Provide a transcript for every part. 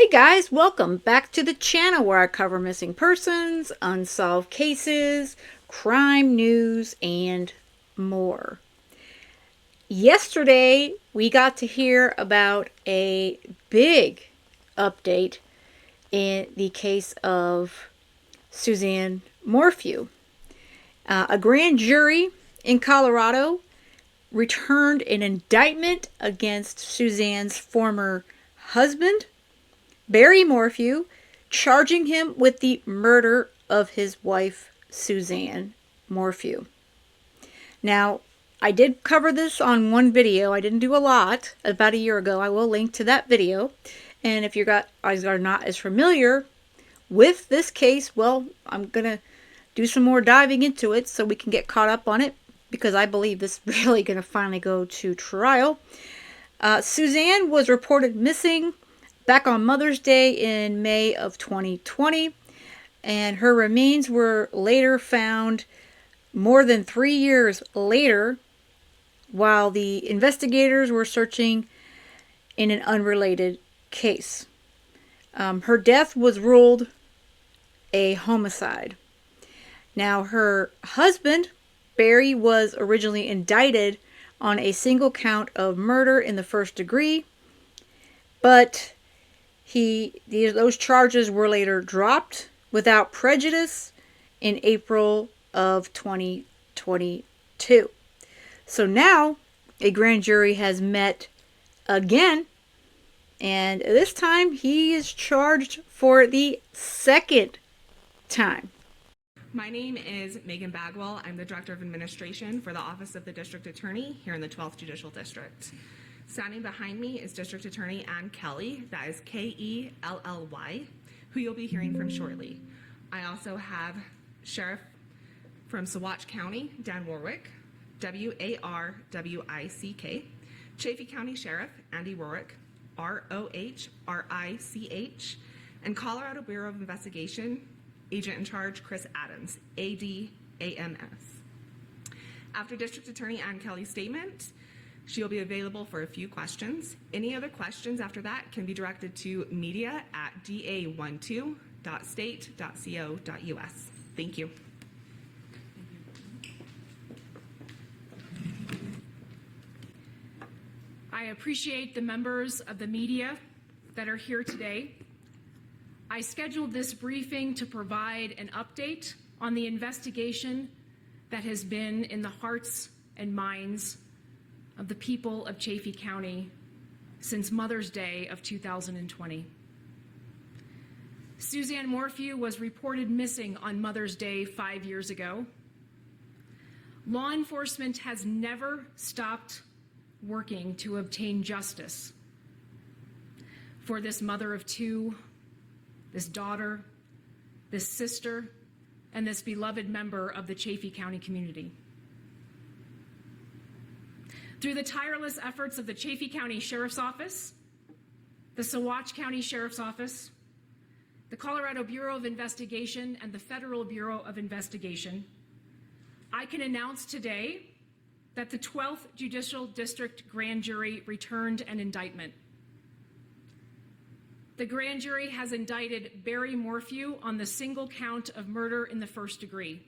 Hey guys, welcome back to the channel where I cover missing persons, unsolved cases, crime news, and more. Yesterday, we got to hear about a big update in the case of Suzanne Morphew. A grand jury in Colorado returned an indictment against Suzanne's former husband, Barry Morphew, charging him with the murder of his wife, Suzanne Morphew. Now, I did cover this on one video. I didn't do a lot about a year ago. I will link to that video. And if you guys are not as familiar with this case, well, I'm going to do some more diving into it so we can get caught up on it, because I believe this is really going to finally go to trial. Suzanne was reported missing back on Mother's Day in May of 2020, and her remains were later found more than 3 years later while the investigators were searching in an unrelated case. Her death was ruled a homicide. Now, her husband, Barry, was originally indicted on a single count of murder in the first degree, but those charges were later dropped without prejudice in April of 2022. So now a grand jury has met again, and this time he is charged for the second time. My name is Megan Bagwell. I'm the Director of Administration for the Office of the District Attorney here in the 12th Judicial District. Standing behind me is District Attorney Ann Kelly, that is Kelly, who you'll be hearing from shortly. I also have Sheriff from Saguache County, Dan Warwick, Warwick, Chaffee County Sheriff, Andy Rorick, Rohrich, and Colorado Bureau of Investigation, Agent in Charge Chris Adams, ADAMS. After District Attorney Ann Kelly's statement, she will be available for a few questions. Any other questions after that can be directed to media@da12.state.co.us. Thank you. I appreciate the members of the media that are here today. I scheduled this briefing to provide an update on the investigation that has been in the hearts and minds of the people of Chaffee County since Mother's Day of 2020. Suzanne Morphew was reported missing on Mother's Day 5 years ago. Law enforcement has never stopped working to obtain justice for this mother of two, this daughter, this sister, and this beloved member of the Chaffee County community. Through the tireless efforts of the Chaffee County Sheriff's Office, the Saguache County Sheriff's Office, the Colorado Bureau of Investigation, and the Federal Bureau of Investigation, I can announce today that the 12th Judicial District Grand Jury returned an indictment. The grand jury has indicted Barry Morphew on the single count of murder in the first degree.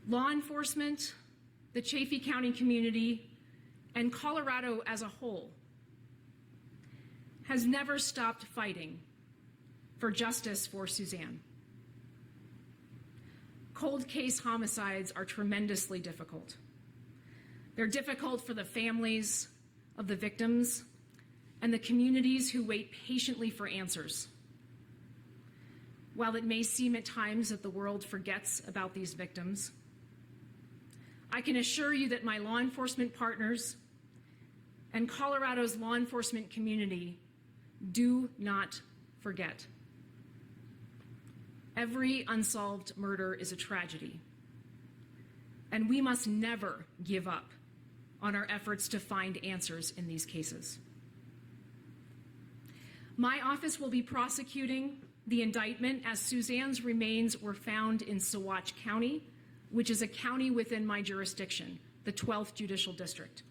Law enforcement, the Chaffee County community, and Colorado as a whole has never stopped fighting for justice for Suzanne. Cold case homicides are tremendously difficult. They're difficult for the families of the victims and the communities who wait patiently for answers. While it may seem at times that the world forgets about these victims, I can assure you that my law enforcement partners and Colorado's law enforcement community do not forget. Every unsolved murder is a tragedy, and we must never give up on our efforts to find answers in these cases. My office will be prosecuting the indictment as Suzanne's remains were found in Saguache County, which is a county within my jurisdiction, the 12th Judicial District.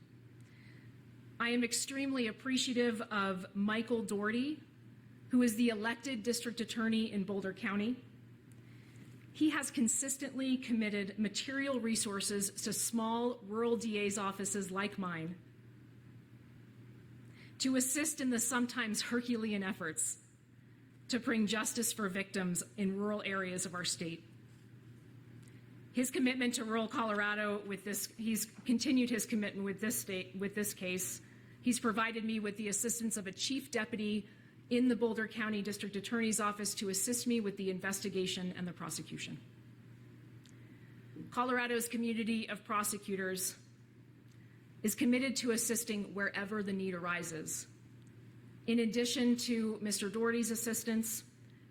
I am extremely appreciative of Michael Doherty, who is the elected district attorney in Boulder County. He has consistently committed material resources to small rural DA's offices like mine to assist in the sometimes Herculean efforts to bring justice for victims in rural areas of our state. His commitment to rural Colorado he's continued his commitment with this case. He's provided me with the assistance of a chief deputy in the Boulder County District Attorney's Office to assist me with the investigation and the prosecution. Colorado's community of prosecutors is committed to assisting wherever the need arises. In addition to Mr. Doherty's assistance,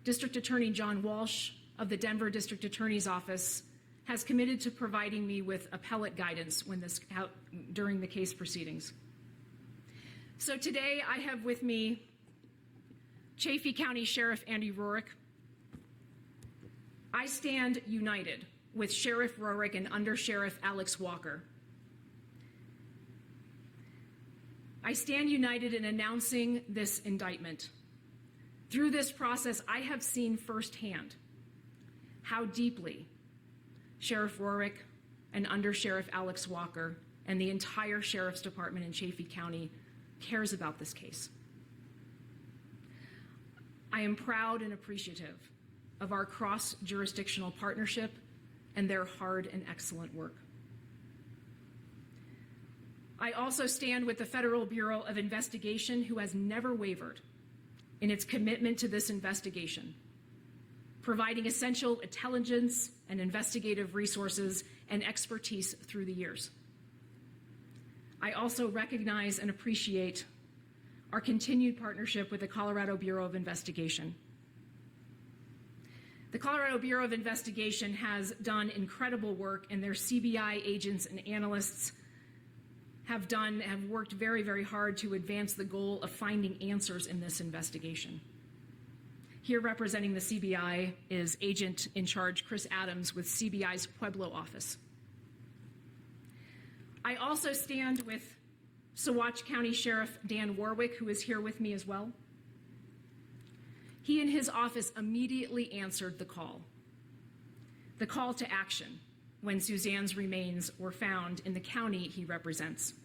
District Attorney John Walsh of the Denver District Attorney's Office has committed to providing me with appellate guidance during the case proceedings. So today I have with me Chaffee County Sheriff Andy Rorick. I stand united with Sheriff Rorick and Under Sheriff Alex Walker. I stand united in announcing this indictment. Through this process, I have seen firsthand how deeply Sheriff Rorick and Under Sheriff Alex Walker and the entire Sheriff's Department in Chaffee County cares about this case. I am proud and appreciative of our cross-jurisdictional partnership and their hard and excellent work. I also stand with the Federal Bureau of Investigation, who has never wavered in its commitment to this investigation, providing essential intelligence and investigative resources and expertise through the years. I also recognize and appreciate our continued partnership with the Colorado Bureau of Investigation. The Colorado Bureau of Investigation has done incredible work, and their CBI agents and analysts have worked very, very hard to advance the goal of finding answers in this investigation. Here representing the CBI is Agent in Charge Chris Adams with CBI's Pueblo office. I also stand with Saguache County Sheriff Dan Warwick, who is here with me as well. He and his office immediately answered the call to action when Suzanne's remains were found in the county he represents.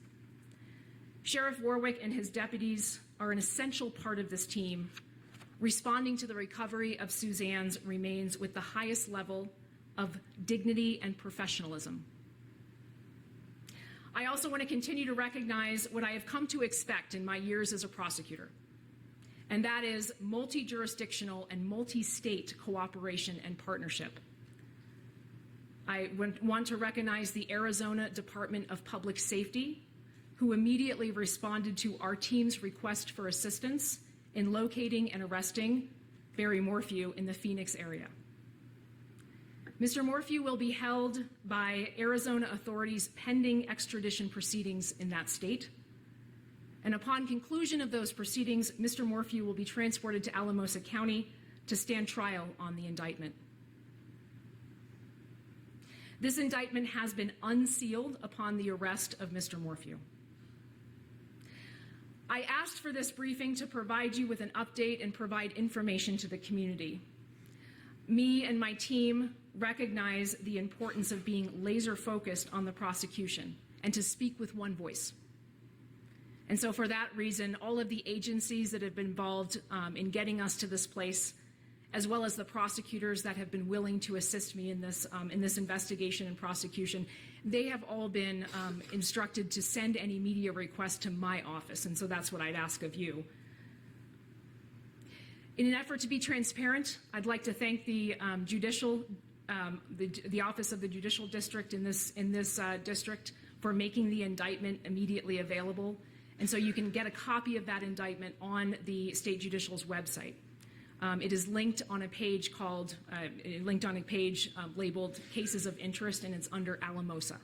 Sheriff Warwick and his deputies are an essential part of this team, responding to the recovery of Suzanne's remains with the highest level of dignity and professionalism. I also want to continue to recognize what I have come to expect in my years as a prosecutor, and that is multi-jurisdictional and multi-state cooperation and partnership. I want to recognize the Arizona Department of Public Safety, who immediately responded to our team's request for assistance in locating and arresting Barry Morphew in the Phoenix area. Mr. Morphew will be held by Arizona authorities pending extradition proceedings in that state. And upon conclusion of those proceedings, Mr. Morphew will be transported to Alamosa County to stand trial on the indictment. This indictment has been unsealed upon the arrest of Mr. Morphew. I asked for this briefing to provide you with an update and provide information to the community. Me and my team recognize the importance of being laser focused on the prosecution and to speak with one voice. And so for that reason, all of the agencies that have been involved in getting us to this place, as well as the prosecutors that have been willing to assist me in this investigation and prosecution, they have all been instructed to send any media requests to my office, and so that's what I'd ask of you. In an effort to be transparent, I'd like to thank the the Office of the Judicial District in this district for making the indictment immediately available, and so you can get a copy of that indictment on the State Judicial's website. It is linked on a page labeled Cases of Interest, and it's under Alamosa.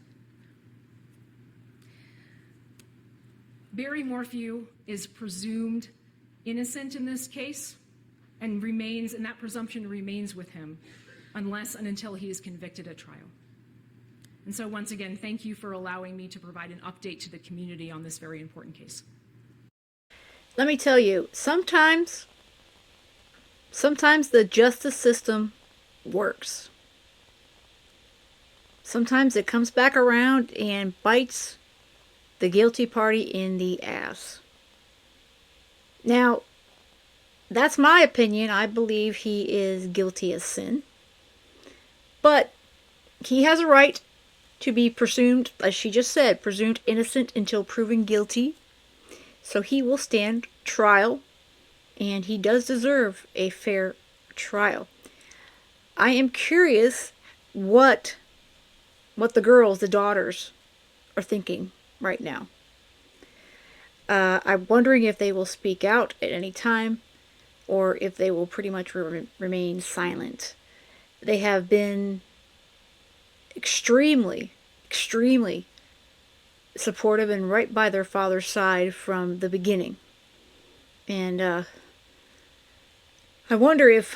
Barry Morphew is presumed innocent in this case and that presumption remains with him unless and until he is convicted at trial. And so once again, thank you for allowing me to provide an update to the community on this very important case. Let me tell you, sometimes the justice system works. Sometimes it comes back around and bites the guilty party in the ass. Now, that's my opinion. I believe he is guilty as sin. But he has a right to be presumed, as she just said, presumed innocent until proven guilty. So he will stand trial, and he does deserve a fair trial. I am curious what the girls, the daughters, are thinking right now. I'm wondering if they will speak out at any time, or if they will pretty much remain silent. They have been extremely supportive and right by their father's side from the beginning. And I wonder if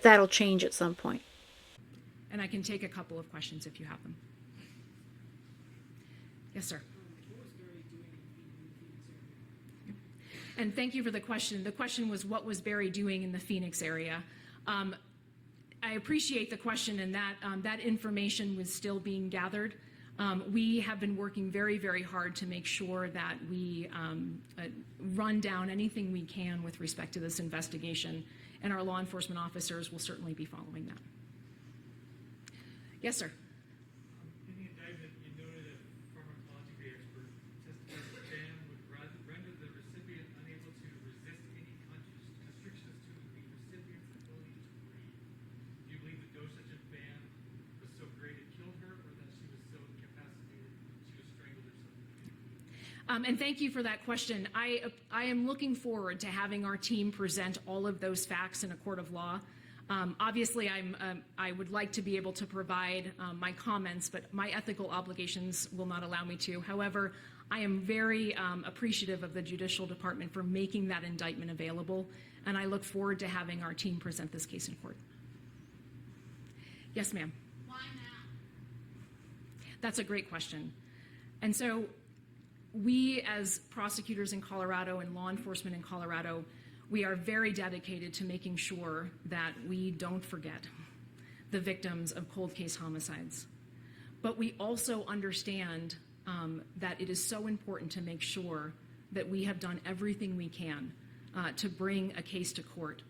that'll change at some point. And I can take a couple of questions if you have them. Yes, sir. And thank you for the question. The question was, what was Barry doing in the Phoenix area? I appreciate the question, and that information was still being gathered. We have been working very, very hard to make sure that we run down anything we can with respect to this investigation, and our law enforcement officers will certainly be following that. Yes, sir. In the indictment, you noted a pharmacology expert testified that ban would render the recipient unable to resist any constrictions to the recipient's ability to breathe. Do you believe the dosage of ban was so great it killed her, or that she was so incapacitated she was strangled herself? And thank you for that question. I am looking forward to having our team present all of those facts in a court of law. Obviously, I would like to be able to provide my comments, but my ethical obligations will not allow me to. However, I am very appreciative of the Judicial Department for making that indictment available, and I look forward to having our team present this case in court. Yes, ma'am. Why now? That's a great question. And so we, as prosecutors in Colorado and law enforcement in Colorado, we are very dedicated to making sure that we don't forget the victims of cold case homicides. But we also understand that it is so important to make sure that we have done everything we can to bring a case to court.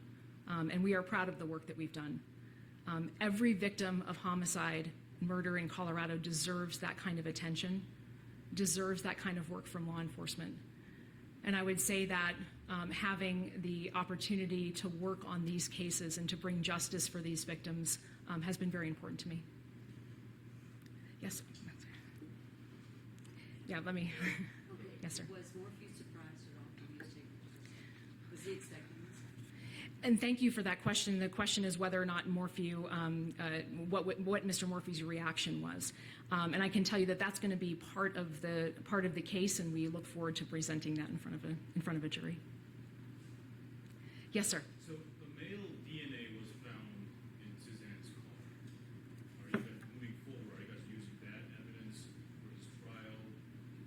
And we are proud of the work that we've done. Every victim of homicide, murder in Colorado deserves that kind of attention, deserves that kind of work from law enforcement. And I would say that having the opportunity to work on these cases and to bring justice for these victims has been very important to me. Yes. Yeah, let me. Okay. Yes, sir. Was Morphew surprised at all when you was taking this? Was he expecting this? And thank you for that question. The question is whether or not Morphew, what Mr. Morphew's reaction was, and I can tell you that that's going to be part of the case, and we look forward to presenting that in front of a jury. Yes, sir. So the male DNA was found in Suzanne's car. Are you guys moving forward? Are you guys using that evidence for this trial?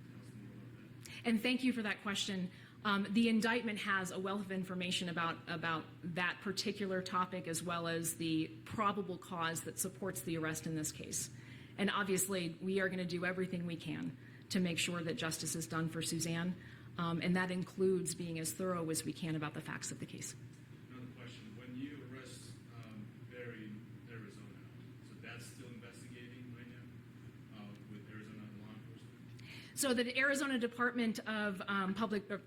Tell us more about that. And thank you for that question. The indictment has a wealth of information about that particular topic, as well as the probable cause that supports the arrest in this case. And obviously, we are going to do everything we can to make sure that justice is done for Suzanne, and that includes being as thorough as we can about the facts of the case. Another question. When you arrest Barry in Arizona, so that's still investigating right now with Arizona law enforcement? So the Arizona Department of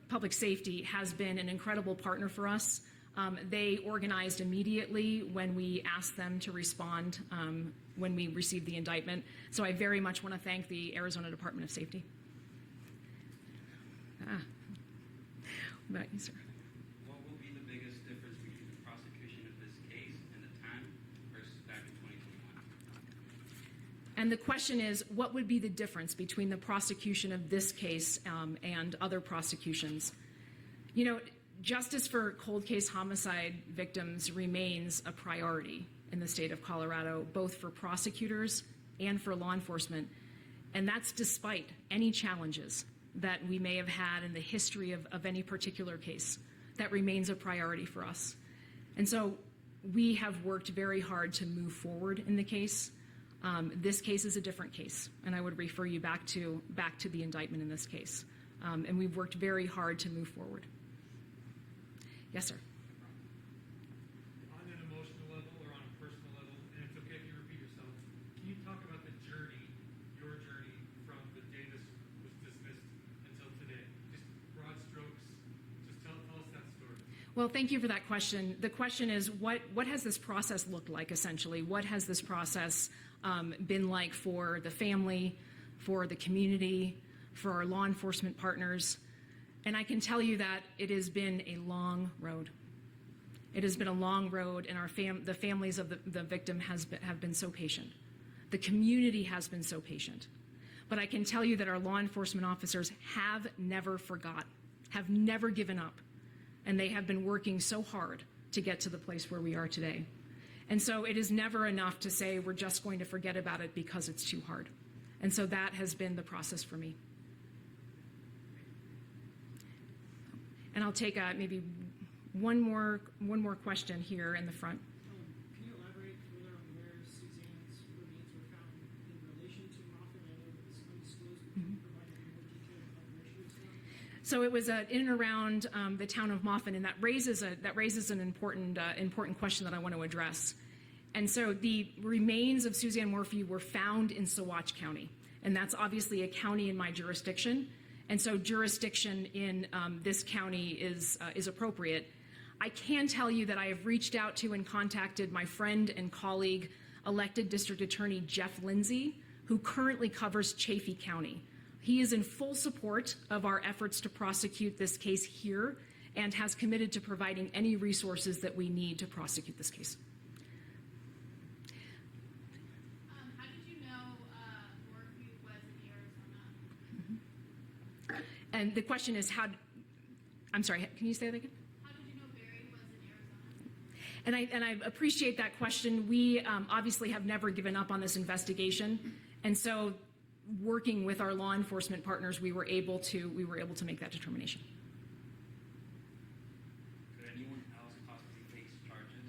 Public Safety has been an incredible partner for us. They organized immediately when we asked them to respond when we received the indictment. So I very much want to thank the Arizona Department of Safety. What about you, sir? What will be the biggest difference between the prosecution of this case and the time versus back in 2021? And the question is, what would be the difference between the prosecution of this case and other prosecutions? You know, justice for cold case homicide victims remains a priority in the state of Colorado, both for prosecutors and for law enforcement. And that's despite any challenges that we may have had in the history of any particular case. That remains a priority for us. And so we have worked very hard to move forward in the case. This case is a different case, and I would refer you back to the indictment in this case. And we've worked very hard to move forward. Yes, sir. On an emotional level or on a personal level, and it's okay if you repeat yourself, can you talk about the journey, your journey, from the day this was dismissed until today? Just broad strokes, just tell us that story. Well, thank you for that question. The question is, what has this process looked like, essentially? What has this process been like for the family, for the community, for our law enforcement partners? And I can tell you that it has been a long road. It has been a long road, and the families of the victim have been so patient. The community has been so patient. But I can tell you that our law enforcement officers have never forgot, have never given up, and they have been working so hard to get to the place where we are today. And so it is never enough to say we're just going to forget about it because it's too hard. And so that has been the process for me. And I'll take maybe one more question here in the front. Can you elaborate further on where Suzanne's remains were found in relation to Morphew? I know it's undisclosed, but can you provide any more detail about where she was found? So it was in and around the town of Moffin, and that raises an important question that I want to address. And so the remains of Suzanne Morphew were found in Saguache County, and that's obviously a county in my jurisdiction. And so jurisdiction in this county is appropriate. I can tell you that I have reached out to and contacted my friend and colleague, elected District Attorney Jeff Lindsay, who currently covers Chaffee County. He is in full support of our efforts to prosecute this case here and has committed to providing any resources that we need to prosecute this case. How did you know Morphew was in Arizona? And the question is I'm sorry, can you say that again? How did you know Barry was in Arizona? And I appreciate that question. We obviously have never given up on this investigation. And so working with our law enforcement partners, we were able to make that determination. Could anyone else possibly face charges?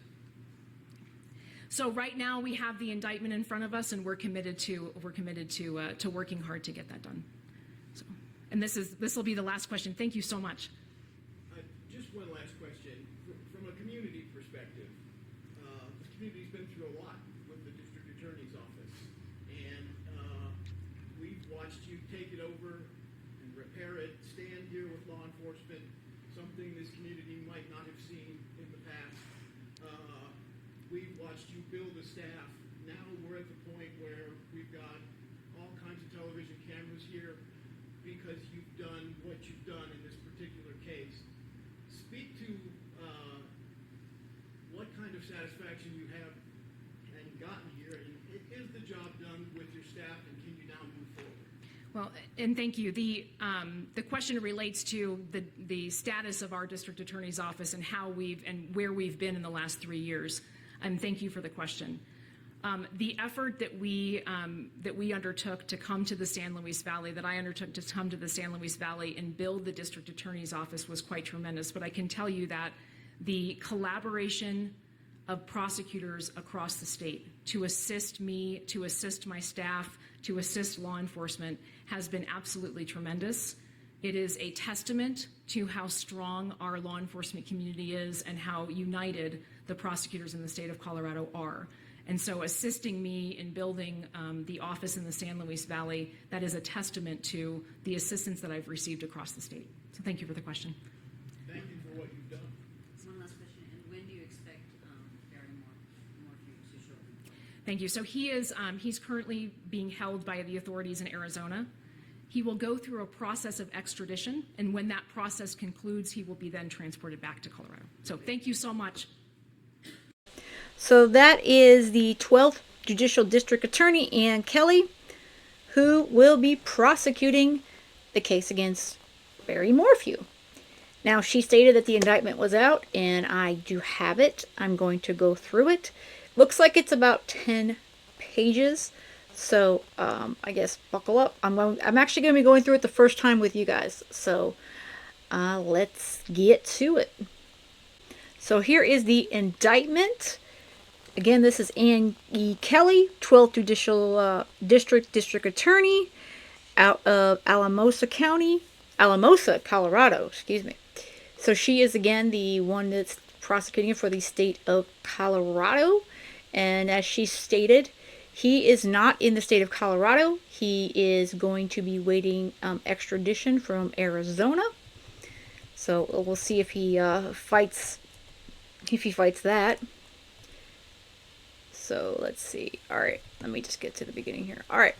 So right now we have the indictment in front of us, and we're committed to working hard to get that done. So, and this will be the last question. Thank you so much. Just one last question. From a community perspective, this community's been through a lot with the district attorney's office, and we've watched you take it over and repair it, stand here with law enforcement, something this community might not have seen in the past. We've watched you build a staff. Now we're at the point where we've got all kinds of television cameras here because you've done what you've done in this particular case. Speak to what kind of satisfaction you have and gotten here, and is the job done with your staff, and can you now move forward? Well, and thank you. The question relates to the status of our district attorney's office and where we've been in the last 3 years. And thank you for the question. The effort that we undertook to come to the San Luis Valley, that I undertook to come to the San Luis Valley and build the district attorney's office was quite tremendous. But I can tell you that the collaboration of prosecutors across the state to assist me, to assist my staff, to assist law enforcement has been absolutely tremendous. It is a testament to how strong our law enforcement community is and how united the prosecutors in the state of Colorado are. And so assisting me in building the office in the San Luis Valley, that is a testament to the assistance that I've received across the state. So thank you for the question. Thank you for what you've done. One last question, and when do you expect Barry Morphew to show up? Thank you. So he's currently being held by the authorities in Arizona. He will go through a process of extradition, and when that process concludes, he will be then transported back to Colorado. So thank you so much. So that is the 12th Judicial District Attorney, Ann Kelly, who will be prosecuting the case against Barry Morphew. Now, she stated that the indictment was out, and I do have it. I'm going to go through it. Looks like it's about 10 pages. So I guess buckle up. I'm actually going to be going through it the first time with you guys. So let's get to it. So here is the indictment. Again, this is Ann E. Kelly, 12th Judicial District Attorney out of Alamosa, Colorado. Excuse me. So she is again the one that's prosecuting for the state of Colorado. And as she stated, he is not in the state of Colorado. He is going to be waiting extradition from Arizona. So we'll see if he fights that. So let's see. All right, let me just get to the beginning here. All right,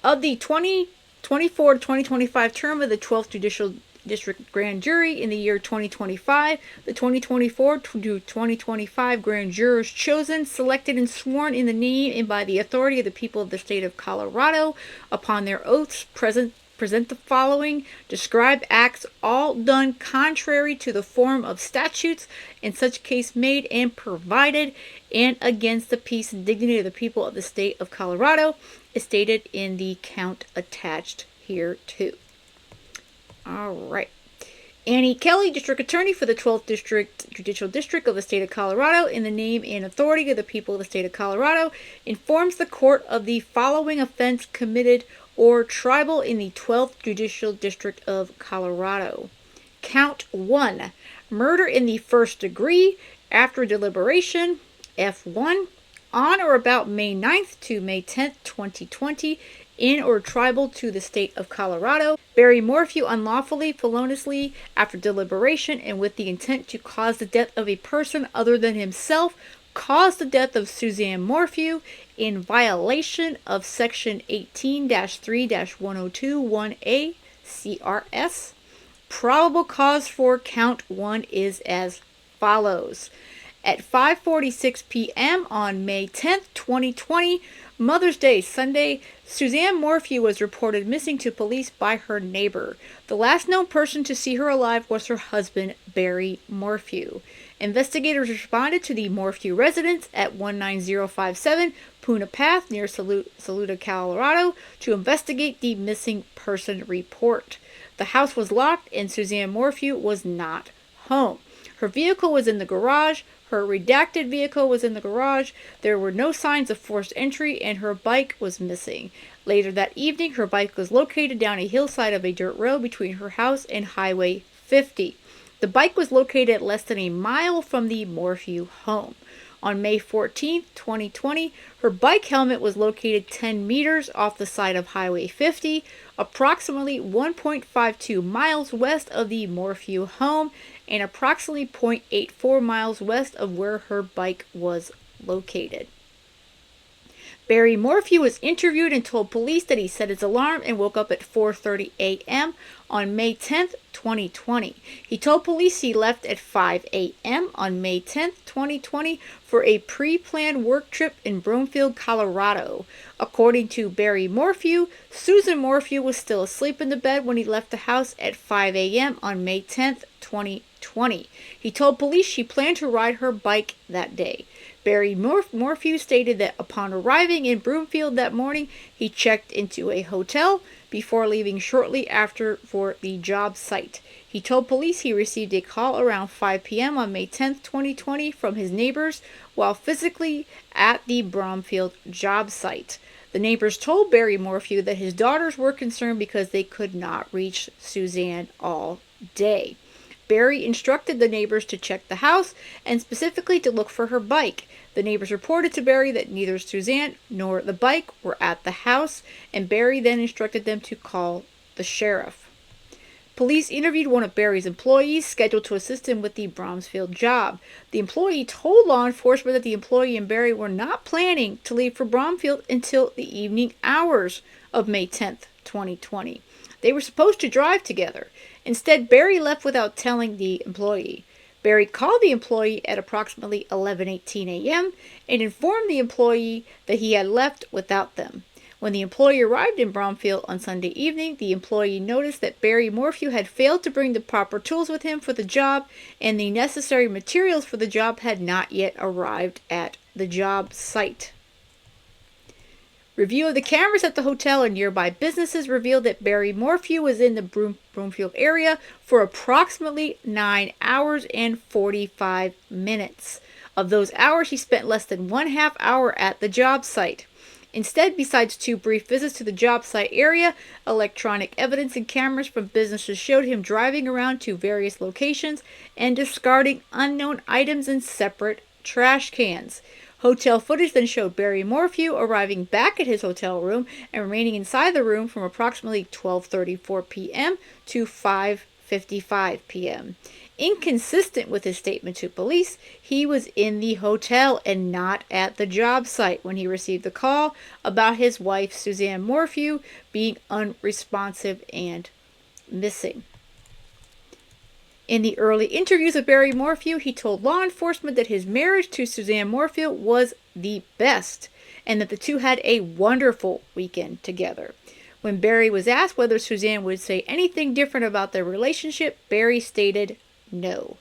of the 2024 to 2025 term of the 12th Judicial District Grand Jury in the year 2025, the 2024 to 2025 grand jurors chosen, selected, and sworn in the name and by the authority of the people of the state of Colorado upon their oaths present the following: describe acts all done contrary to the form of statutes in such case made and provided, and against the peace and dignity of the people of the state of Colorado, is stated in the count attached here too. All right. Annie Kelly, District Attorney for the 12th Judicial District of the State of Colorado, in the name and authority of the people of the State of Colorado, informs the court of the following offense committed or tribal in the 12th Judicial District of Colorado. Count 1. Murder in the first degree, after deliberation, F1, on or about May 9th to May 10th, 2020, in or tribal to the state of Colorado. Barry Morphew unlawfully, feloniously, after deliberation, and with the intent to cause the death of a person other than himself, caused the death of Suzanne Morphew in violation of Section 18-3-1021A CRS. Probable cause for count 1 is as follows. At 5:46 p.m. on May 10th, 2020, Mother's Day Sunday, Suzanne Morphew was reported missing to police by her neighbor. The last known person to see her alive was her husband, Barry Morphew. Investigators responded to the Morphew residence at 19057 Puna Path near Saluda, Colorado, to investigate the missing person report. The house was locked and Suzanne Morphew was not home. Her vehicle was in the garage. Her redacted vehicle was in the garage. There were no signs of forced entry, and her bike was missing. Later that evening, her bike was located down a hillside of a dirt road between her house and Highway 50. The bike was located at less than a mile from the Morphew home. On May 14, 2020, her bike helmet was located 10 meters off the side of Highway 50, approximately 1.52 miles west of the Morphew home, and approximately 0.84 miles west of where her bike was located. Barry Morphew was interviewed and told police that he set his alarm and woke up at 4:30 a.m. on May 10th, 2020. He told police he left at 5 a.m. on May 10th, 2020 for a pre-planned work trip in Broomfield, Colorado. According to Barry Morphew, Susan Morphew was still asleep in the bed when he left the house at 5 a.m. on May 10th, 2020. He told police she planned to ride her bike that day. Barry Morphew stated that upon arriving in Broomfield that morning, he checked into a hotel before leaving shortly after for the job site. He told police he received a call around 5 p.m. on May 10th, 2020 from his neighbors while physically at the Broomfield job site. The neighbors told Barry Morphew that his daughters were concerned because they could not reach Suzanne all day. Barry instructed the neighbors to check the house and specifically to look for her bike. The neighbors reported to Barry that neither Suzanne nor the bike were at the house, and Barry then instructed them to call the sheriff. Police interviewed one of Barry's employees scheduled to assist him with the Bromsfield job. The employee told law enforcement that the employee and Barry were not planning to leave for Bromfield until the evening hours of May 10th, 2020. They were supposed to drive together. Instead, Barry left without telling the employee. Barry called the employee at approximately 11:18 a.m. and informed the employee that he had left without them. When the employee arrived in Bromfield on Sunday evening, the employee noticed that Barry Morphew had failed to bring the proper tools with him for the job, and the necessary materials for the job had not yet arrived at the job site. Review of the cameras at the hotel and nearby businesses revealed that Barry Morphew was in the Broomfield area for approximately 9 hours and 45 minutes. Of those hours, he spent less than 1/2 hour at the job site. Instead, besides 2 brief visits to the job site area, electronic evidence and cameras from businesses showed him driving around to various locations and discarding unknown items in separate trash cans. Hotel footage then showed Barry Morphew arriving back at his hotel room and remaining inside the room from approximately 12:34 p.m. to 5:55 p.m. Inconsistent with his statement to police, he was in the hotel and not at the job site when he received the call about his wife, Suzanne Morphew, being unresponsive and missing. In the early interviews of Barry Morphew, he told law enforcement that his marriage to Suzanne Morphew was the best and that the two had a wonderful weekend together. When Barry was asked whether Suzanne would say anything different about their relationship, Barry stated no.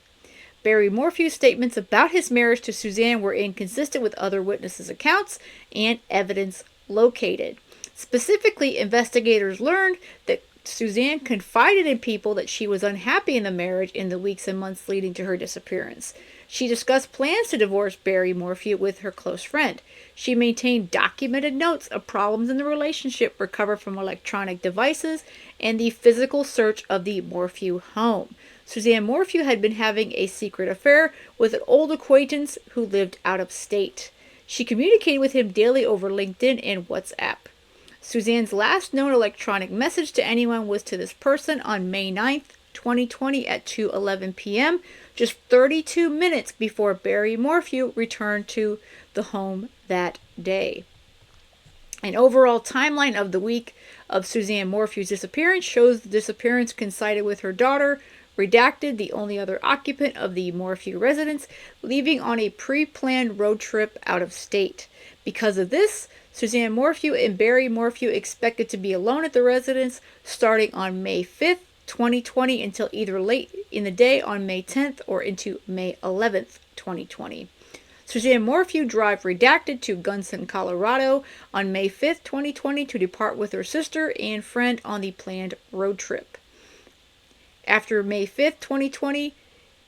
Barry Morphew's statements about his marriage to Suzanne were inconsistent with other witnesses' accounts and evidence located. Specifically, investigators learned that Suzanne confided in people that she was unhappy in the marriage in the weeks and months leading to her disappearance. She discussed plans to divorce Barry Morphew with her close friend. She maintained documented notes of problems in the relationship recovered from electronic devices and the physical search of the Morphew home. Suzanne Morphew had been having a secret affair with an old acquaintance who lived out of state. She communicated with him daily over LinkedIn and WhatsApp. Suzanne's last known electronic message to anyone was to this person on May 9th, 2020 at 2:11 p.m., just 32 minutes before Barry Morphew returned to the home that day. An overall timeline of the week of Suzanne Morphew's disappearance shows the disappearance coincided with her daughter, Redacted, the only other occupant of the Morphew residence, leaving on a pre-planned road trip out of state. Because of this, Suzanne Morphew and Barry Morphew expected to be alone at the residence starting on May 5th, 2020 until either late in the day on May 10th or into May 11th, 2020. Suzanne Morphew drove Redacted to Gunson, Colorado on May 5th, 2020 to depart with her sister and friend on the planned road trip. After May 5th, 2020,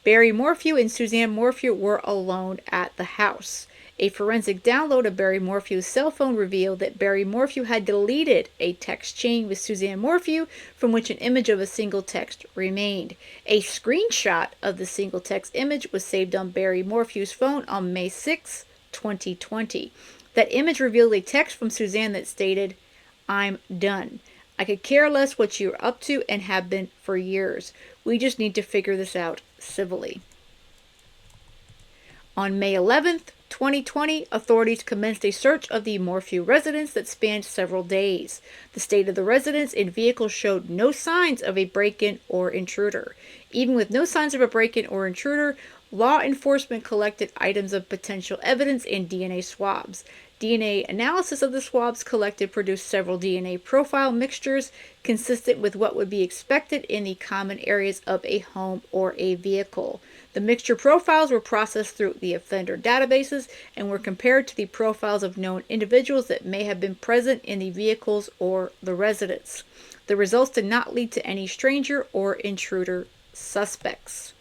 Barry Morphew and Suzanne Morphew were alone at the house. A forensic download of Barry Morphew's cell phone revealed that Barry Morphew had deleted a text chain with Suzanne Morphew from which an image of a single text remained. A screenshot of the single text image was saved on Barry Morphew's phone on May 6, 2020. That image revealed a text from Suzanne that stated, "I'm done. I could care less what you're up to and have been for years. We just need to figure this out civilly." On May 11th, 2020, authorities commenced a search of the Morphew residence that spanned several days. The state of the residence and vehicles showed no signs of a break-in or intruder. Even with no signs of a break-in or intruder, law enforcement collected items of potential evidence and DNA swabs. DNA analysis of the swabs collected produced several DNA profile mixtures consistent with what would be expected in the common areas of a home or a vehicle. The mixture profiles were processed through the offender databases and were compared to the profiles of known individuals that may have been present in the vehicles or the residence. The results did not lead to any stranger or intruder suspects.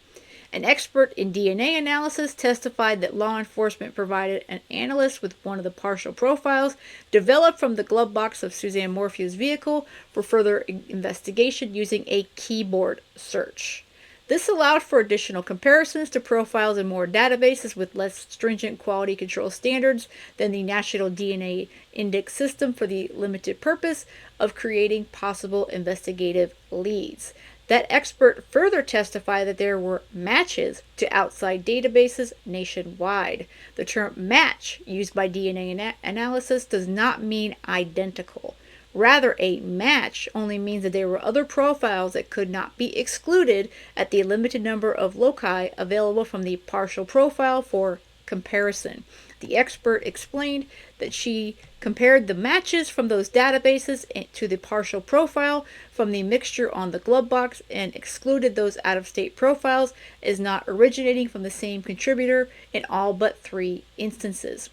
An expert in DNA analysis testified that law enforcement provided an analyst with one of the partial profiles developed from the glove box of Suzanne Morphew's vehicle for further investigation using a keyboard search. This allowed for additional comparisons to profiles in more databases with less stringent quality control standards than the National DNA Index system for the limited purpose of creating possible investigative leads. That expert further testified that there were matches to outside databases nationwide. The term match used by DNA analysis does not mean identical. Rather, a match only means that there were other profiles that could not be excluded at the limited number of loci available from the partial profile for comparison. The expert explained that she compared the matches from those databases to the partial profile from the mixture on the glove box and excluded those out-of-state profiles as not originating from the same contributor in all but 3 instances.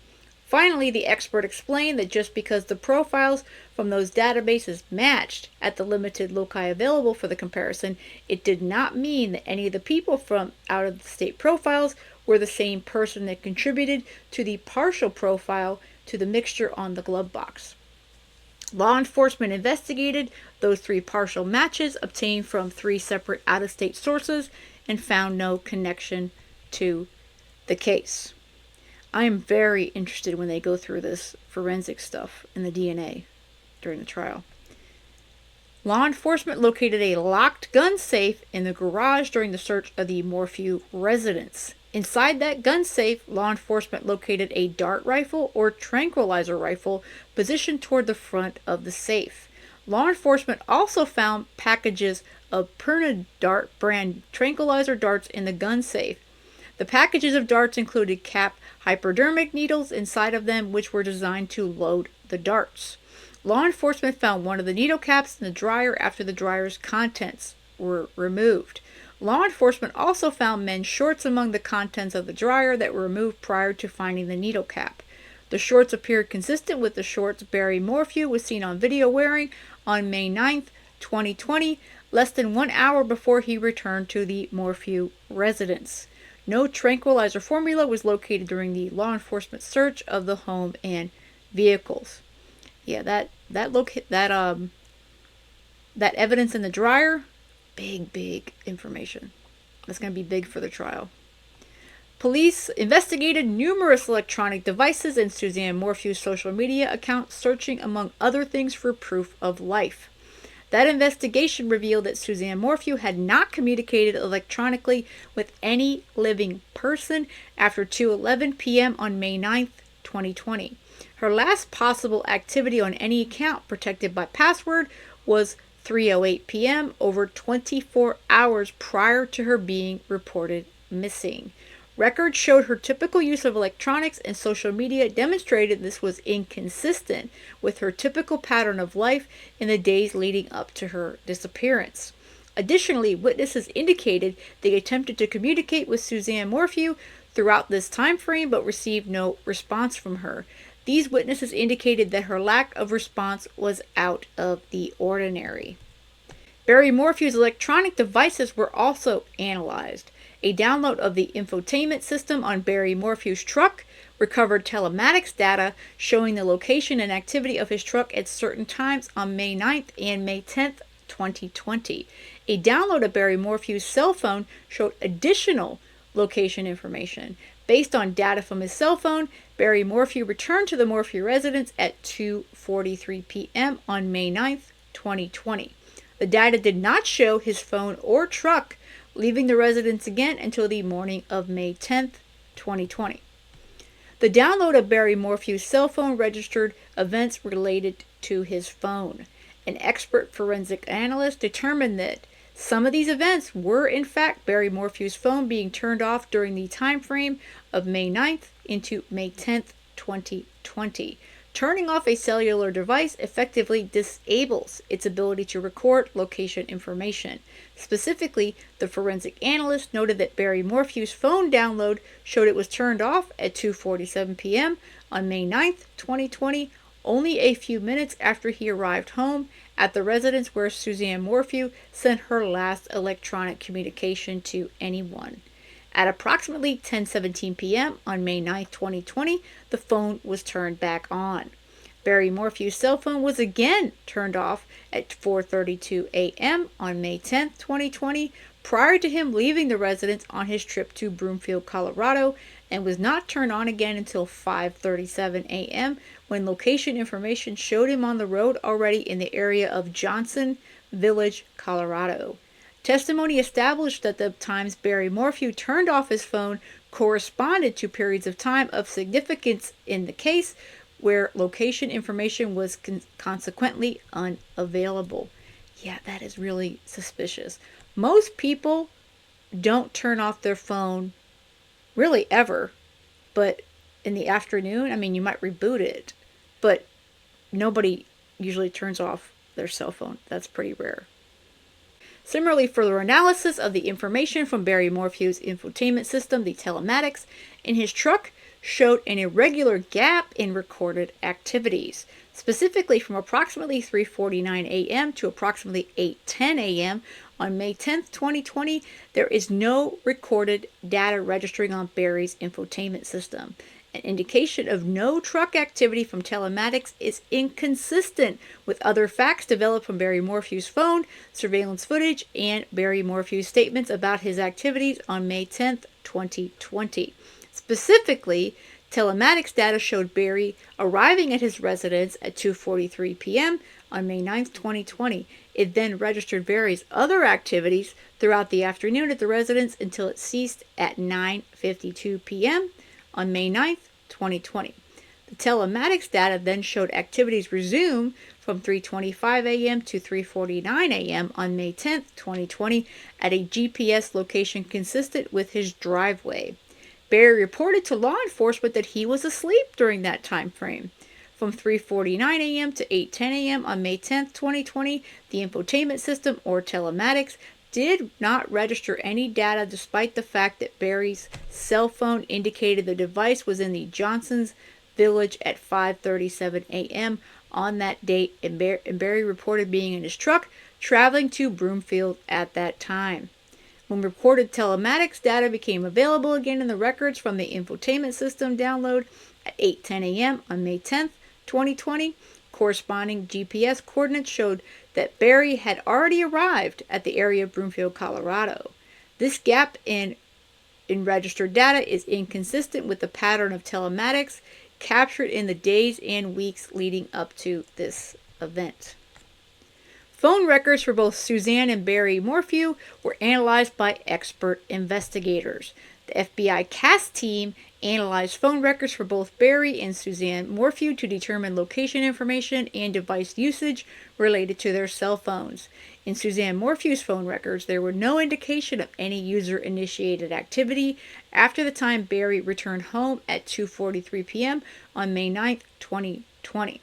Finally, the expert explained that just because the profiles from those databases matched at the limited loci available for the comparison, it did not mean that any of the people from out-of-the-state profiles were the same person that contributed to the partial profile to the mixture on the glove box. Law enforcement investigated those 3 partial matches obtained from 3 separate out-of-state sources and found no connection to the case. I am very interested when they go through this forensic stuff and the DNA during the trial. Law enforcement located a locked gun safe in the garage during the search of the Morphew residence. Inside that gun safe, law enforcement located a dart rifle or tranquilizer rifle positioned toward the front of the safe. Law enforcement also found packages of Pernodart brand tranquilizer darts in the gun safe. The packages of darts included capped hypodermic needles inside of them, which were designed to load the darts. Law enforcement found one of the needle caps in the dryer after the dryer's contents were removed. Law enforcement also found men's shorts among the contents of the dryer that were removed prior to finding the needle cap. The shorts appeared consistent with the shorts Barry Morphew was seen on video wearing on May 9, 2020, less than 1 hour before he returned to the Morphew residence. No tranquilizer formula was located during the law enforcement search of the home and vehicles. Yeah, that evidence in the dryer, big information. That's going to be big for the trial. Police investigated numerous electronic devices in Suzanne Morphew's social media account, searching among other things for proof of life. That investigation revealed that Suzanne Morphew had not communicated electronically with any living person after 2:11 p.m. on May 9, 2020. Her last possible activity on any account protected by password was 3:08 p.m., over 24 hours prior to her being reported missing. Records showed her typical use of electronics and social media demonstrated this was inconsistent with her typical pattern of life in the days leading up to her disappearance. Additionally, witnesses indicated they attempted to communicate with Suzanne Morphew throughout this time frame but received no response from her. These witnesses indicated that her lack of response was out of the ordinary. Barry Morphew's electronic devices were also analyzed. A download of the infotainment system on Barry Morphew's truck recovered telematics data showing the location and activity of his truck at certain times on May 9th and May 10th, 2020. A download of Barry Morphew's cell phone showed additional location information. Based on data from his cell phone, Barry Morphew returned to the Morphew residence at 2:43 p.m. on May 9th, 2020. The data did not show his phone or truck leaving the residence again until the morning of May 10th, 2020. The download of Barry Morphew's cell phone registered events related to his phone. An expert forensic analyst determined that some of these events were in fact Barry Morphew's phone being turned off during the time frame of May 9th into May 10th, 2020. Turning off a cellular device effectively disables its ability to record location information. Specifically, the forensic analyst noted that Barry Morphew's phone download showed it was turned off at 2:47 p.m. on May 9th, 2020, only a few minutes after he arrived home at the residence where Suzanne Morphew sent her last electronic communication to anyone. At approximately 10:17 p.m. on May 9, 2020, the phone was turned back on. Barry Morphew's cell phone was again turned off at 4:32 a.m. on May 10, 2020, prior to him leaving the residence on his trip to Broomfield, Colorado, and was not turned on again until 5:37 a.m. when location information showed him on the road already in the area of Johnson Village, Colorado. Testimony established that the times Barry Morphew turned off his phone corresponded to periods of time of significance in the case where location information was consequently unavailable. Yeah, that is really suspicious. Most people don't turn off their phone really ever, but in the afternoon, I mean, you might reboot it, but nobody usually turns off their cell phone. That's pretty rare. Similarly, further analysis of the information from Barry Morphew's infotainment system, the telematics, in his truck showed an irregular gap in recorded activities. Specifically, from approximately 3:49 a.m. to approximately 8:10 a.m. on May 10th, 2020, there is no recorded data registering on Barry's infotainment system. An indication of no truck activity from telematics is inconsistent with other facts developed from Barry Morphew's phone, surveillance footage, and Barry Morphew's statements about his activities on May 10th, 2020. Specifically, telematics data showed Barry arriving at his residence at 2:43 p.m. on May 9th, 2020. It then registered Barry's other activities throughout the afternoon at the residence until it ceased at 9:52 p.m. on May 9th, 2020. The telematics data then showed activities resume from 3:25 a.m. to 3:49 a.m. on May 10th, 2020 at a GPS location consistent with his driveway. Barry reported to law enforcement that he was asleep during that time frame. From 3:49 a.m. to 8:10 a.m. on May 10th, 2020, the infotainment system, or telematics, did not register any data despite the fact that Barry's cell phone indicated the device was in the Johnson's Village at 5:37 a.m. on that date, and Barry reported being in his truck traveling to Broomfield at that time. When recorded telematics data became available again in the records from the infotainment system download at 8:10 a.m. on May 10th, 2020, corresponding GPS coordinates showed that Barry had already arrived at the area of Broomfield, Colorado. This gap in registered data is inconsistent with the pattern of telematics captured in the days and weeks leading up to this event. Phone records for both Suzanne and Barry Morphew were analyzed by expert investigators. The FBI CAS team analyzed phone records for both Barry and Suzanne Morphew to determine location information and device usage related to their cell phones. In Suzanne Morphew's phone records, there were no indication of any user-initiated activity after the time Barry returned home at 2:43 p.m. on May 9, 2020.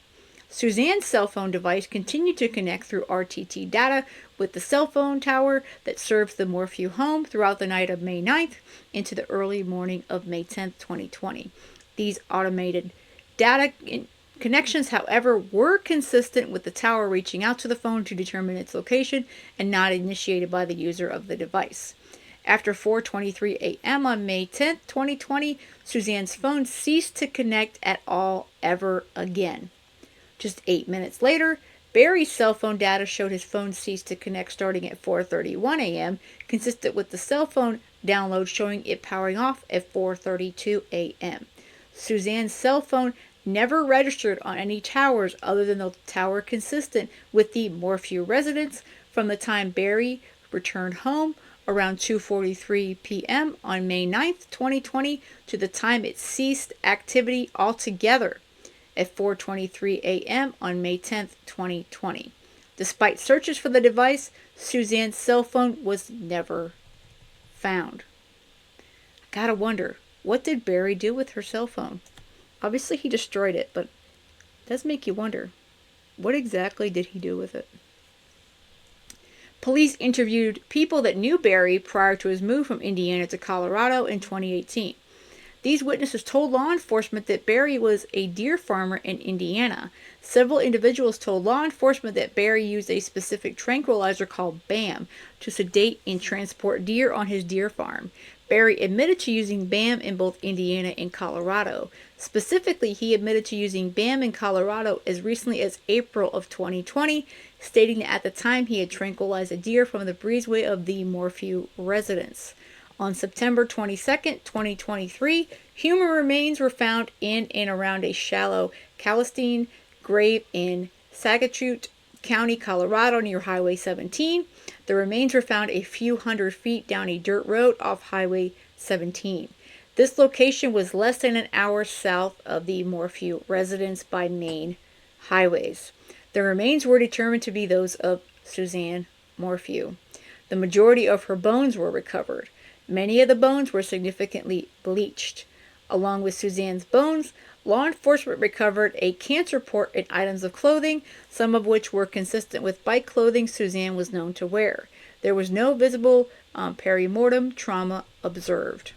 Suzanne's cell phone device continued to connect through RTT data with the cell phone tower that serves the Morphew home throughout the night of May 9th into the early morning of May 10th, 2020. These automated data connections, however, were consistent with the tower reaching out to the phone to determine its location and not initiated by the user of the device. After 4:23 a.m. on May 10th, 2020, Suzanne's phone ceased to connect at all ever again. Just 8 minutes later, Barry's cell phone data showed his phone ceased to connect starting at 4:31 a.m., consistent with the cell phone download showing it powering off at 4:32 a.m. Suzanne's cell phone never registered on any towers other than the tower consistent with the Morphew residence from the time Barry returned home around 2:43 p.m. on May 9th, 2020 to the time it ceased activity altogether at 4:23 a.m. on May 10th, 2020. Despite searches for the device, Suzanne's cell phone was never found. I gotta wonder, what did Barry do with her cell phone? Obviously he destroyed it, but it does make you wonder, what exactly did he do with it? Police interviewed people that knew Barry prior to his move from Indiana to Colorado in 2018. These witnesses told law enforcement that Barry was a deer farmer in Indiana. Several individuals told law enforcement that Barry used a specific tranquilizer called BAM to sedate and transport deer on his deer farm. Barry admitted to using BAM in both Indiana and Colorado. Specifically, he admitted to using BAM in Colorado as recently as April of 2020, stating that at the time he had tranquilized a deer from the breezeway of the Morphew residence. On September 22, 2023, human remains were found in and around a shallow Calistine grave in Sagatuck County, Colorado, near Highway 17. The remains were found a few hundred feet down a dirt road off Highway 17. This location was less than an hour south of the Morphew residence by main highways. The remains were determined to be those of Suzanne Morphew. The majority of her bones were recovered. Many of the bones were significantly bleached. Along with Suzanne's bones, law enforcement recovered a cancer report and items of clothing, some of which were consistent with bike clothing Suzanne was known to wear. There was no visible perimortem trauma observed.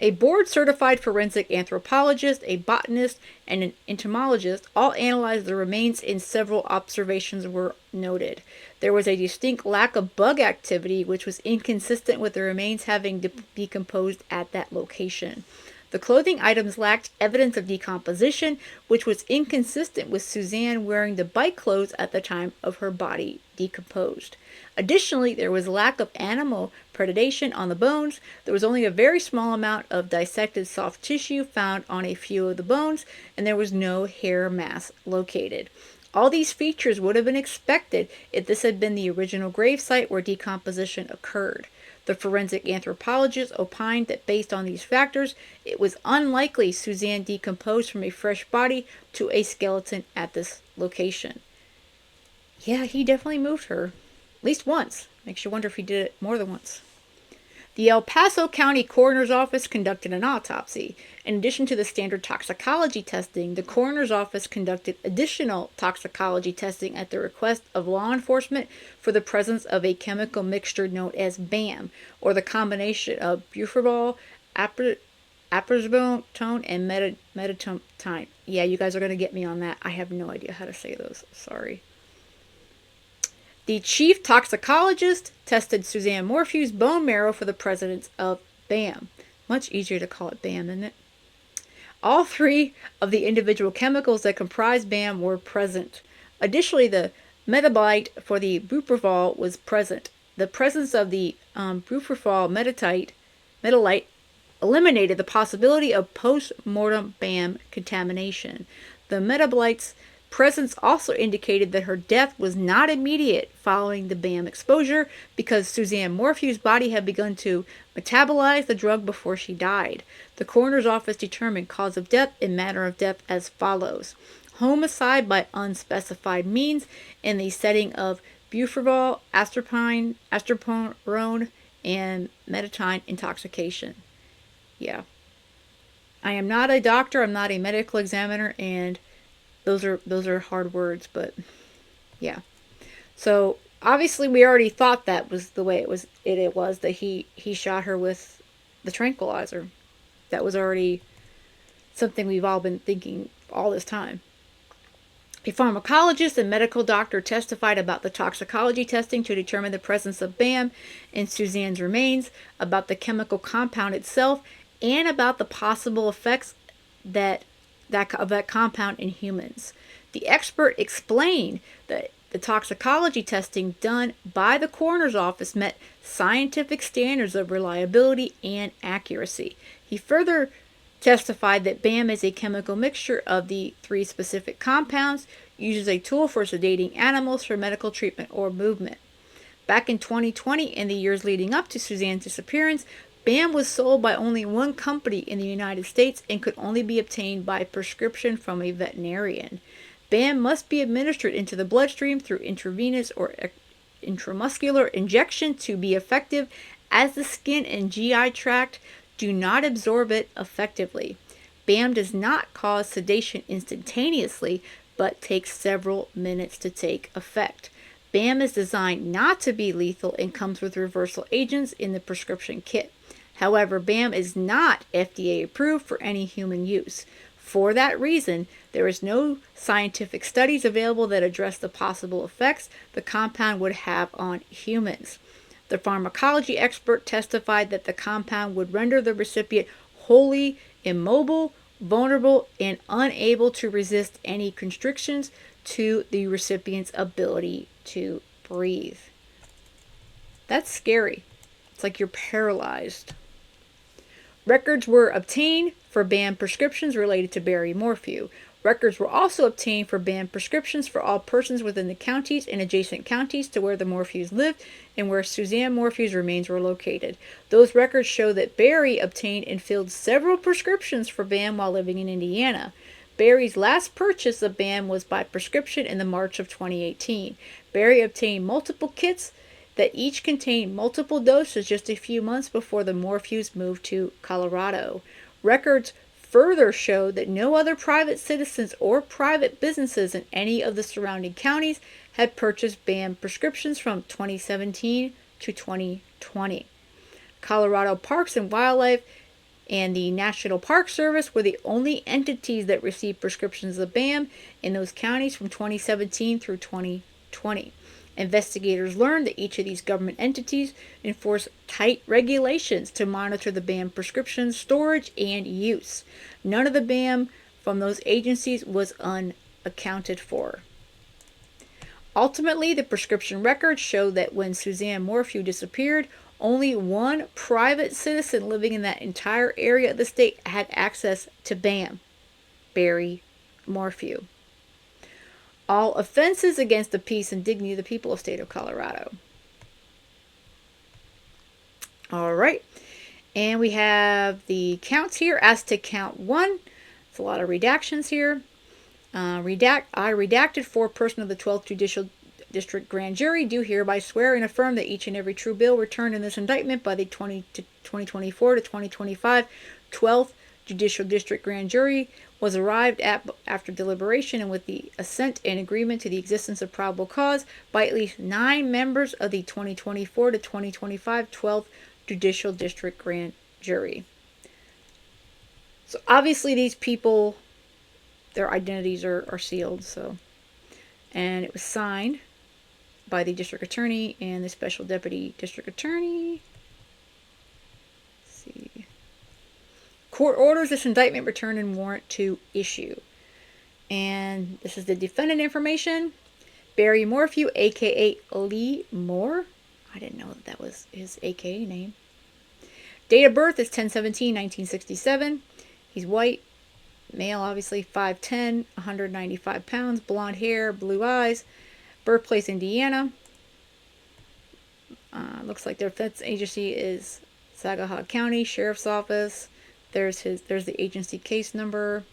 A board-certified forensic anthropologist, a botanist, and an entomologist all analyzed the remains, and several observations were noted. There was a distinct lack of bug activity, which was inconsistent with the remains having decomposed at that location. The clothing items lacked evidence of decomposition, which was inconsistent with Suzanne wearing the bike clothes at the time of her body decomposed. Additionally, there was lack of animal predation on the bones. There was only a very small amount of dissected soft tissue found on a few of the bones, and there was no hair mass located. All these features would have been expected if this had been the original gravesite where decomposition occurred. The forensic anthropologist opined that based on these factors, it was unlikely Suzanne decomposed from a fresh body to a skeleton at this location. Yeah, he definitely moved her. At least once. Makes you wonder if he did it more than once. The El Paso County Coroner's Office conducted an autopsy. In addition to the standard toxicology testing, the Coroner's Office conducted additional toxicology testing at the request of law enforcement for the presence of a chemical mixture known as BAM, or the combination of buforol, aprazone, and metatone. Yeah, you guys are going to get me on that. I have no idea how to say those. Sorry. The chief toxicologist tested Suzanne Morphew's bone marrow for the presence of BAM. Much easier to call it BAM, isn't it? All three of the individual chemicals that comprise BAM were present. Additionally, the metabolite for the buprofol was present. The presence of the buprofol metalite eliminated the possibility of post-mortem BAM contamination. The metabolite's presence also indicated that her death was not immediate following the BAM exposure because Suzanne Morphew's body had begun to metabolize the drug before she died. The coroner's office determined cause of death and manner of death as follows: homicide by unspecified means in the setting of buforol, astraporone, and metatine intoxication. Yeah. I am not a doctor, I'm not a medical examiner, and those are hard words, but yeah. So obviously we already thought that was the way it was that he shot her with the tranquilizer. That was already something we've all been thinking all this time. A pharmacologist and medical doctor testified about the toxicology testing to determine the presence of BAM in Suzanne's remains, about the chemical compound itself, and about the possible effects of that compound in humans. The expert explained that the toxicology testing done by the coroner's office met scientific standards of reliability and accuracy. He further testified that BAM is a chemical mixture of the three specific compounds, used as a tool for sedating animals for medical treatment or movement. Back in 2020 and the years leading up to Suzanne's disappearance, BAM was sold by only one company in the United States and could only be obtained by prescription from a veterinarian. BAM must be administered into the bloodstream through intravenous or intramuscular injection to be effective, as the skin and GI tract do not absorb it effectively. BAM does not cause sedation instantaneously, but takes several minutes to take effect. BAM is designed not to be lethal and comes with reversal agents in the prescription kit. However, BAM is not FDA approved for any human use. For that reason, there is no scientific studies available that address the possible effects the compound would have on humans. The pharmacology expert testified that the compound would render the recipient wholly immobile, vulnerable, and unable to resist any constrictions to the recipient's ability to breathe. That's scary. It's like you're paralyzed. Records were obtained for BAM prescriptions related to Barry Morphew. Records were also obtained for BAM prescriptions for all persons within the counties and adjacent counties to where the Morphews lived and where Suzanne Morphew's remains were located. Those records show that Barry obtained and filled several prescriptions for BAM while living in Indiana. Barry's last purchase of BAM was by prescription in the March of 2018. Barry obtained multiple kits that each contained multiple doses just a few months before the Morphews moved to Colorado. Records further showed that no other private citizens or private businesses in any of the surrounding counties had purchased BAM prescriptions from 2017 to 2020. Colorado Parks and Wildlife and the National Park Service were the only entities that received prescriptions of BAM in those counties from 2017 through 2020. Investigators learned that each of these government entities enforce tight regulations to monitor the BAM prescription storage and use. None of the BAM from those agencies was unaccounted for. Ultimately, the prescription records show that when Suzanne Morphew disappeared, only one private citizen living in that entire area of the state had access to BAM, Barry Morphew. All offenses against the peace and dignity of the people of the state of Colorado. All right. And we have the counts here. As to count 1, it's a lot of redactions here. I redacted for person of the 12th Judicial District Grand Jury do hereby swear and affirm that each and every true bill returned in this indictment by the 2024 to 2025 12th Judicial District Grand Jury was arrived at after deliberation and with the assent and agreement to the existence of probable cause by at least 9 members of the 2024 to 2025 12th Judicial District Grand Jury. So obviously these people, their identities are sealed. So, and it was signed by the district attorney and the special deputy district attorney. Let's see. Court orders this indictment returned and warrant to issue. And this is the defendant information. Barry Morphew, a.k.a. Lee Moore. I didn't know that was his a.k.a. name. Date of birth is 10/17/1967. He's white, male, obviously, 5'10", 195 pounds, blonde hair, blue eyes. Birthplace, Indiana. Looks like their defense agency is Saginaw County Sheriff's Office. There's the agency case number.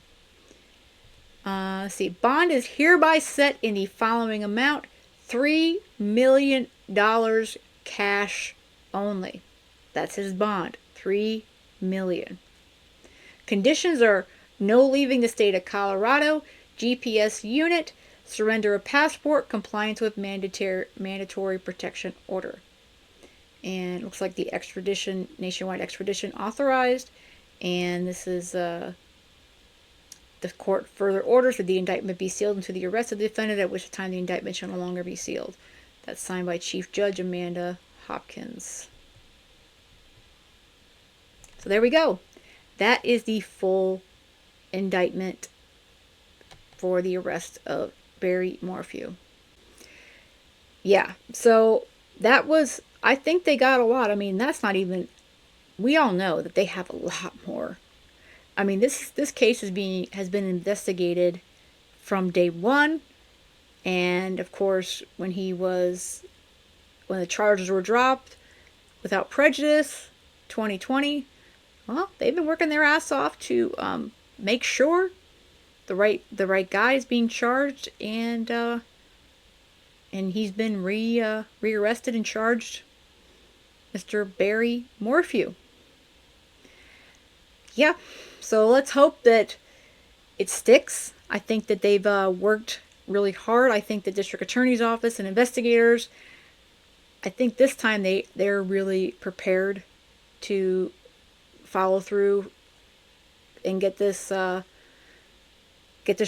Let's see. Bond is hereby set in the following amount: $3 million cash only. That's his bond. $3 million. Conditions are no leaving the state of Colorado, GPS unit, surrender of passport, compliance with mandatory protection order. And it looks like the extradition, nationwide extradition authorized. And this is the court further orders that the indictment be sealed until the arrest of the defendant, at which time the indictment shall no longer be sealed. That's signed by Chief Judge Amanda Hopkins. So there we go. That is the full indictment for the arrest of Barry Morphew. Yeah, so that was, I think they got a lot. I mean, that's not even, we all know that they have a lot more. I mean, this case has been investigated from day one, and of course, when the charges were dropped without prejudice, 2020, well, they've been working their ass off to make sure the right guy is being charged, and he's been rearrested and charged, Mr. Barry Morphew. Yeah, so let's hope that it sticks. I think that they've worked really hard. I think the district attorney's office and investigators, I think this time they're really prepared to follow through and get this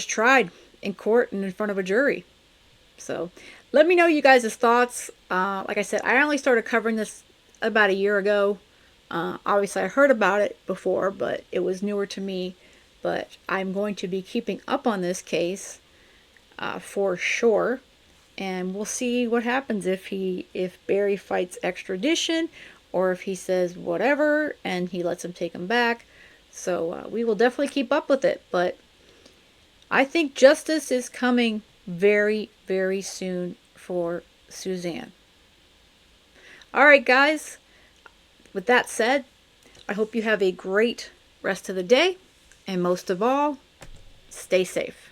tried in court and in front of a jury. So let me know you guys' thoughts. Like I said, I only started covering this about a year ago. Obviously I heard about it before, but it was newer to me. But I'm going to be keeping up on this case for sure. And we'll see what happens if Barry fights extradition, or if he says whatever and he lets him take him back. So we will definitely keep up with it. But I think justice is coming very, very soon for Suzanne. All right, guys. With that said, I hope you have a great rest of the day. And most of all, stay safe.